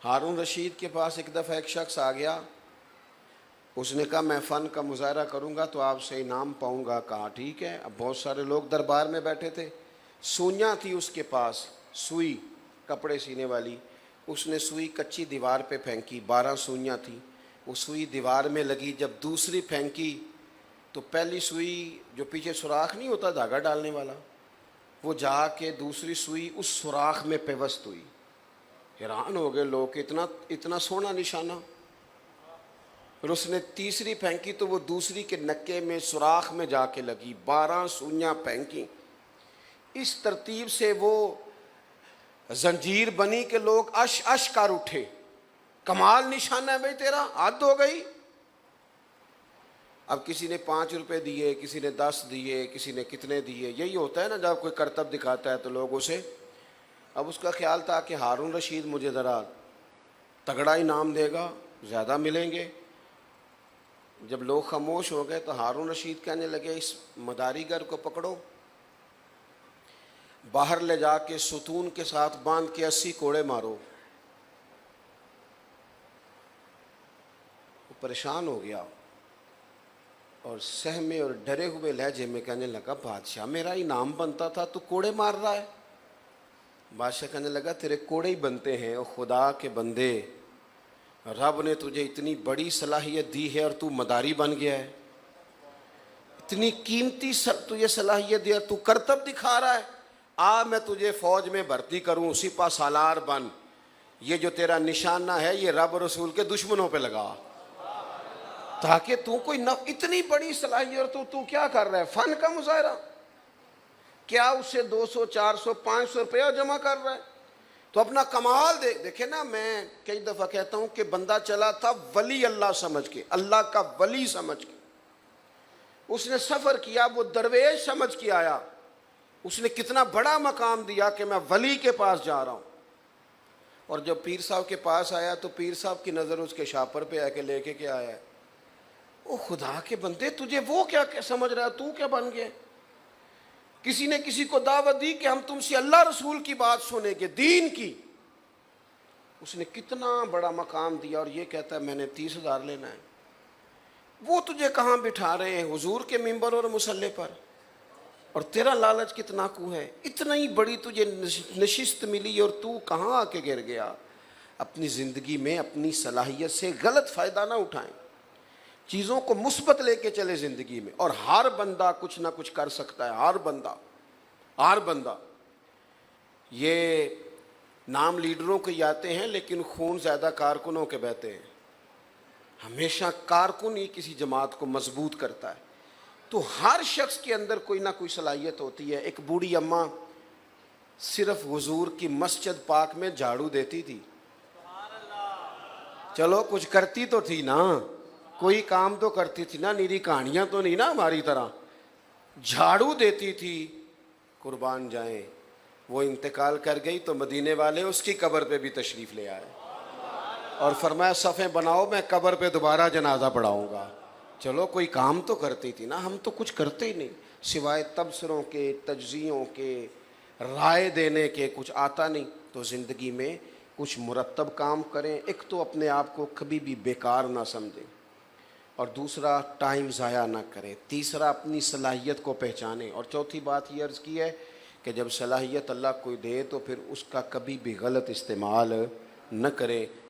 ہارون رشید کے پاس ایک دفعہ ایک شخص آ گیا، اس نے کہا میں فن کا مظاہرہ کروں گا تو آپ سے انعام پاؤں گا۔ کہا ٹھیک ہے۔ اب بہت سارے لوگ دربار میں بیٹھے تھے، سوئیاں تھی اس کے پاس، سوئی کپڑے سینے والی۔ اس نے سوئی کچی دیوار پہ پھینکی، 12 سوئیاں تھیں، وہ سوئی دیوار میں لگی۔ جب دوسری پھینکی تو پہلی سوئی جو پیچھے سوراخ نہیں ہوتا دھاگا ڈالنے والا، وہ جا کے دوسری سوئی اس سوراخ میں پیوست ہوئی۔ حیران ہو گئے لوگ کہ اتنا سونا نشانہ۔ پھر اس نے تیسری پھینکی تو وہ دوسری کے نکے میں سوراخ میں جا کے لگی۔ 12 سوئیاں پھینکی۔ اس ترتیب سے وہ زنجیر بنی کہ لوگ اش اش کر اٹھے۔ کمال نشانہ ہے بھائی تیرا، حد ہو گئی۔ اب کسی نے 5 روپے دیے، کسی نے 10 دیے، کسی نے کتنے دیے۔ یہی ہوتا ہے نا جب کوئی کرتب دکھاتا ہے تو لوگ اسے، اب اس کا خیال تھا کہ ہارون رشید مجھے ذرا تگڑا انعام دے گا، زیادہ ملیں گے۔ جب لوگ خاموش ہو گئے تو ہارون رشید کہنے لگے اس مداری گر کو پکڑو، باہر لے جا کے ستون کے ساتھ باندھ کے 80 کوڑے مارو۔ وہ پریشان ہو گیا اور سہمے اور ڈرے ہوئے لہجے میں کہنے لگا بادشاہ میرا انعام بنتا تھا تو کوڑے مار رہا ہے۔ بادشاہ کہنے لگا تیرے کوڑے ہی بنتے ہیں، اور خدا کے بندے رب نے تجھے اتنی بڑی صلاحیت دی ہے اور تو مداری بن گیا ہے، اتنی قیمتی تجھے صلاحیت دی ہے، تو کرتب دکھا رہا ہے۔ میں تجھے فوج میں بھرتی کروں، سپہ سالار بن، یہ جو تیرا نشانہ ہے یہ رب رسول کے دشمنوں پہ لگا، تاکہ تو کوئی اتنی بڑی صلاحیت اور تو کیا کر رہا ہے، فن کا مظاہرہ، کیا اس سے 200 400 500 روپیہ جمع کر رہا ہے؟ تو اپنا کمال دیکھیں نا، میں کئی دفعہ کہتا ہوں کہ بندہ چلا تھا ولی اللہ سمجھ کے، اللہ کا ولی سمجھ کے، اس نے سفر کیا، وہ درویش سمجھ کے آیا، اس نے کتنا بڑا مقام دیا کہ میں ولی کے پاس جا رہا ہوں۔ اور جب پیر صاحب کے پاس آیا تو پیر صاحب کی نظر اس کے شاپر پہ آ کے لے کے کیا آیا ہے، او خدا کے بندے تجھے وہ کیا سمجھ رہا ہے، تو کیا بن گیا؟ کسی نے کسی کو دعوت دی کہ ہم تم سے اللہ رسول کی بات سنیں گے، دین کی، اس نے کتنا بڑا مقام دیا اور یہ کہتا ہے میں نے 30,000 لینا ہے۔ وہ تجھے کہاں بٹھا رہے ہیں، حضور کے ممبر اور مصلی پر، اور تیرا لالچ کتنا کو ہے، اتنا ہی بڑی تجھے نشست ملی اور تو کہاں آ کے گر گیا۔ اپنی زندگی میں اپنی صلاحیت سے غلط فائدہ نہ اٹھائیں، چیزوں کو مثبت لے کے چلے زندگی میں، اور ہر بندہ کچھ نہ کچھ کر سکتا ہے، ہر بندہ۔ یہ نام لیڈروں کے آتے ہیں لیکن خون زیادہ کارکنوں کے بہتے ہیں۔ ہمیشہ کارکن ہی کسی جماعت کو مضبوط کرتا ہے۔ تو ہر شخص کے اندر کوئی نہ کوئی صلاحیت ہوتی ہے۔ ایک بوڑھی اماں صرف حضور کی مسجد پاک میں جھاڑو دیتی تھی، چلو کچھ کرتی تو تھی نا، کوئی کام تو کرتی تھی نا، نیری کہانیاں تو نہیں نا ہماری طرح، جھاڑو دیتی تھی۔ قربان جائیں، وہ انتقال کر گئی تو مدینے والے اس کی قبر پہ بھی تشریف لے آئے اور فرمایا صفیں بناؤ میں قبر پہ دوبارہ جنازہ پڑھاؤں گا۔ چلو کوئی کام تو کرتی تھی نا، ہم تو کچھ کرتے ہی نہیں، سوائے تبصروں کے، تجزیوں کے، رائے دینے کے کچھ آتا نہیں۔ تو زندگی میں کچھ مرتب کام کریں، ایک تو اپنے آپ کو کبھی بھی بیکار نہ سمجھیں، اور دوسرا ٹائم ضائع نہ کریں، تیسرا اپنی صلاحیت کو پہچانیں، اور چوتھی بات یہ عرض کی ہے کہ جب صلاحیت اللہ کوئی دے تو پھر اس کا کبھی بھی غلط استعمال نہ کریں۔